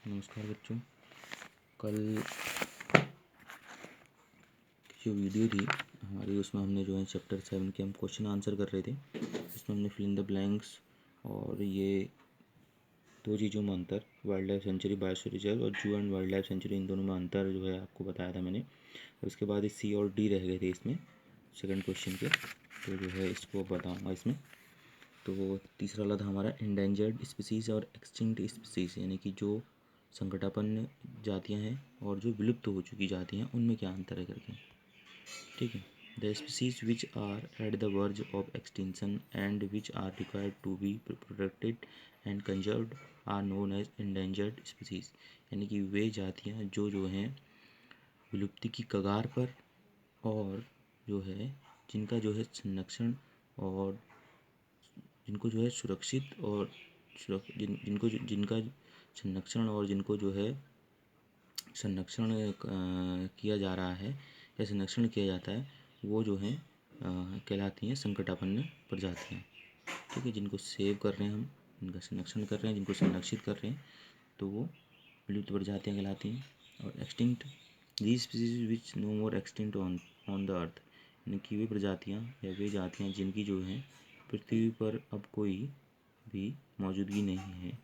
नमस्कार बच्चों। कल जो वीडियो थी हमारी, उसमें हमने जो है चैप्टर 7 के हम क्वेश्चन आंसर कर रहे थे। इसमें हमने फिल इन द ब्लैंक्स और ये दो चीज़ों में अंतर, wild life sanctuary biosphere reserve और जू एंड वाइल्ड लाइफ सेंचुरी, इन दोनों में अंतर जो है आपको बताया था मैंने। और उसके बाद सी और डी रह गए थे इसमें सेकंड क्वेश्चन के, तो जो है इसको बताऊँगा इसमें। तो तीसरा वाला था हमारा इंडेंजर्ड स्पीसीज़ और एक्सटिंक्ट स्पीसीज़, यानी कि जो संकटापन्न जातियां हैं और जो विलुप्त हो चुकी जातियां हैं उनमें क्या अंतर है करके। ठीक है। The species which are at the verge of extinction and which are required to be protected and conserved are known as endangered species, यानी कि वे जातियां जो हैं विलुप्ति की कगार पर और जो है जिनका जो है संरक्षण और जिनको जो है सुरक्षित और जिनका संरक्षण और जिनको जो है संरक्षण किया जा रहा है या संरक्षण किया जाता है, वो जो है कहलाती हैं संकटापन्न प्रजातियाँ। ठीक है। जिनको सेव कर रहे हैं हम, जिनका संरक्षण कर रहे हैं, जिनको संरक्षित कर रहे हैं, तो वो विलुप्त प्रजातियाँ कहलाती हैं। और extinct these species which no more extinct on the earth, यानी कि वे प्रजातियाँ या वे जातियाँ जिनकी जो है पृथ्वी पर अब कोई भी मौजूदगी नहीं है।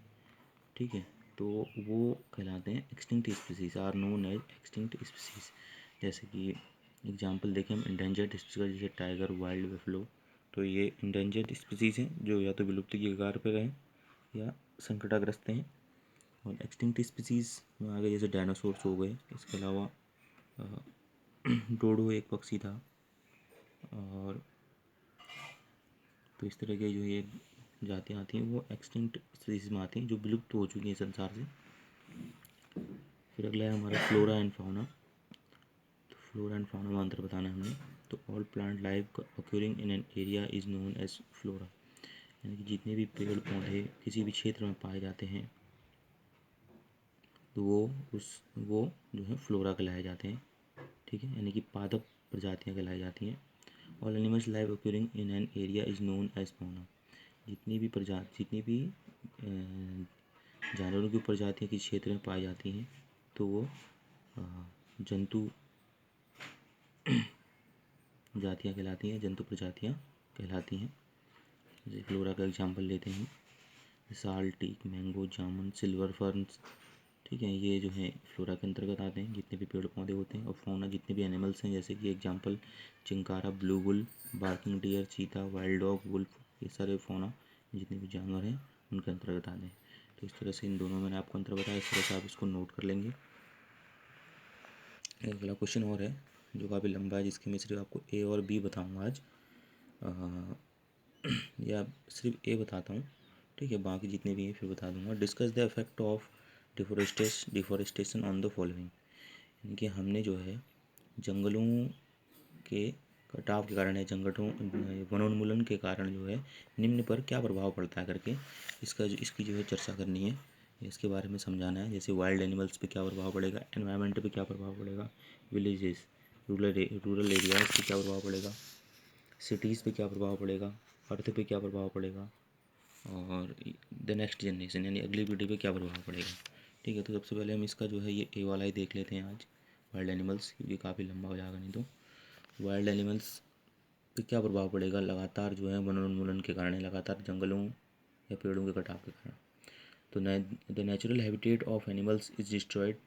ठीक है। तो वो कहलाते हैं extinct species, are known as extinct species. जैसे कि एग्जांपल देखें हम इंडेंजर्ड स्पीसीज का, जैसे टाइगर, वाइल्ड बफलो, तो ये इंडेंजर्ड स्पीसीज हैं जो या तो विलुप्ति की कगार पर हैं या संकटाग्रस्त हैं। और एक्सटिंक्ट स्पीसीज में आ गए जैसे डायनासोर्स हो गए। इसके अलावा डोडो एक पक्षी था। और तो इस तरह के जो ये जातियाँ आती हैं वो एक्सटिंक्ट स्पीसीज में आती हैं, जो विलुप्त हो चुकी हैं संसार से। फिर अगला है हमारा फ्लोरा एंड फाउना। तो फ्लोरा एंड फाउना में अंतर बताना है हमने। तो all plant life occurring in an area is known as flora, यानी कि जितने भी पेड़ पौधे किसी भी क्षेत्र में पाए जाते हैं तो वो जो है फ्लोरा कहलाए जाते हैं। ठीक है। यानी कि पादप प्रजातियाँ कहलाई जाती हैं। All animals life occurring in an area is known as fauna, जितनी भी जानवरों की प्रजातियाँ किसी क्षेत्र में पाई जाती हैं तो वो जंतु जातियाँ कहलाती हैं, जंतु प्रजातियाँ कहलाती हैं। जैसे फ्लोरा का एग्जांपल लेते हैं, साल, टीक, मैंगो, जामुन, सिल्वर फर्न्स। ठीक है। ये जो है फ्लोरा के अंतर्गत आते हैं, जितने भी पेड़ पौधे होते हैं। और फाउना जितने भी एनिमल्स हैं, जैसे कि example chinkara, blue bull, barking deer, चीता, वाइल्ड डॉग, वुल्फ, ये सारे फाउना जितने भी जानवर हैं उनके अंतर्गत आते हैं। तो इस तरह से इन दोनों मैंने आपको अंतर बताया, इस तरह से आप इसको नोट कर लेंगे। अगला क्वेश्चन और है जो काफ़ी लंबा है, जिसके मैं सिर्फ आपको ए और बी बताऊंगा आज, या सिर्फ ए बताता हूँ। ठीक है। बाकी जितने भी हैं फिर बता दूंगा। Discuss the effect of deforestation on the following, यानी कि हमने जो है जंगलों के कटाव के कारण या वनोन्मूलन के कारण जो है निम्न पर क्या प्रभाव पड़ता है करके इसकी जो है चर्चा करनी है, इसके बारे में समझाना है। जैसे वाइल्ड एनिमल्स पे क्या प्रभाव पड़ेगा, एनवायरनमेंट पे क्या प्रभाव पड़ेगा, विलेजेस रूरल एरियाज पे क्या प्रभाव पड़ेगा, सिटीज़ पे क्या प्रभाव पड़ेगा, अर्थ पे क्या प्रभाव पड़ेगा, और द नेक्स्ट जनरेशन यानी अगली पीढ़ी पे क्या प्रभाव पड़ेगा। ठीक है। तो सबसे पहले हम इसका जो है ये ए वाला ही देख लेते हैं आज, वाइल्ड एनिमल्स, क्योंकि काफ़ी लंबा हो जाएगा नहीं तो। वाइल्ड एनिमल्स पे क्या प्रभाव पड़ेगा, लगातार जो है वनोन्मूलन के कारण, लगातार जंगलों या पेड़ों के कटाव के कारण। तो the natural habitat of animals is destroyed,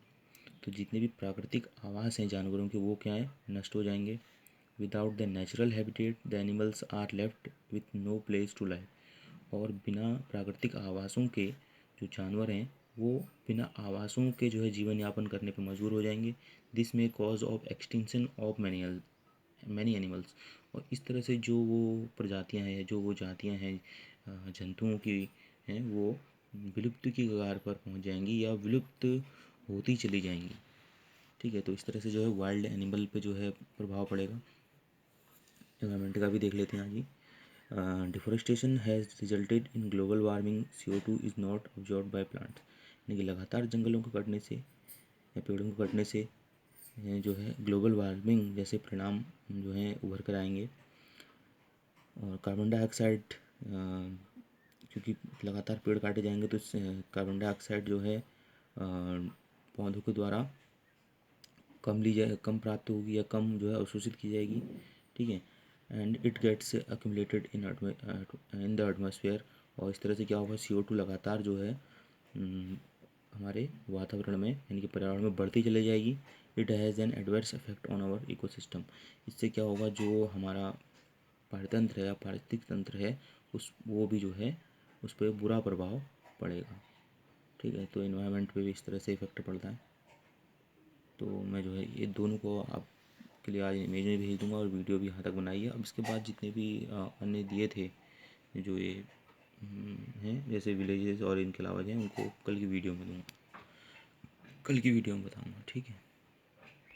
तो जितने भी प्राकृतिक आवास हैं जानवरों के वो क्या है, नष्ट हो जाएंगे। Without the natural habitat the animals are left with no place to live, और बिना प्राकृतिक आवासों के जो जानवर हैं वो बिना आवासों के जो है जीवन यापन करने पर मजबूर हो जाएंगे। दिस में cause of extinction of many animals, और इस तरह से जो वो प्रजातियां हैं, जो वो जातियां हैं जंतुओं की हैं, वो विलुप्त की कगार पर पहुंच जाएंगी या विलुप्त होती चली जाएंगी। ठीक है। तो इस तरह से जो है वाइल्ड एनिमल पे जो है प्रभाव पड़ेगा। एनवायरमेंट का भी देख लेते हैं आज ही। Deforestation has resulted in global warming, CO2 is not absorb by plants, यानी कि लगातार जंगलों को कटने से या पेड़ों को कटने से जो है ग्लोबल वार्मिंग जैसे परिणाम जो हैं उभर कर आएंगे। और कार्बन डाइऑक्साइड, क्योंकि लगातार पेड़ काटे जाएंगे तो कार्बन डाइऑक्साइड जो है पौधों के द्वारा कम ली जाए, कम प्राप्त होगी या कम जो है अवशोषित की जाएगी, ठीक है। And it gets accumulated in the atmosphere, और इस तरह से क्या होगा, CO2 लगातार जो है हमारे वातावरण में यानी कि पर्यावरण में बढ़ती चली जाएगी। It has an adverse effect on our ecosystem. इससे क्या होगा, जो हमारा पारतंत्र है या पारिस्थितिक तंत्र है उस वो भी जो है उस पर बुरा प्रभाव पड़ेगा, ठीक है। तो इन्वायरमेंट पे भी इस तरह से इफेक्ट पड़ता है। तो मैं जो है ये दोनों को आपके लिए आज इमेज में भेज दूंगा और वीडियो भी यहाँ तक बनाई है। अब इसके बाद जितने भी अन्य दिए थे जो ये हैं जैसे विलेजेस और इनके अलावा जो हैं उनको कल की वीडियो में दूँगा, कल की वीडियो में बताऊँगा, ठीक है।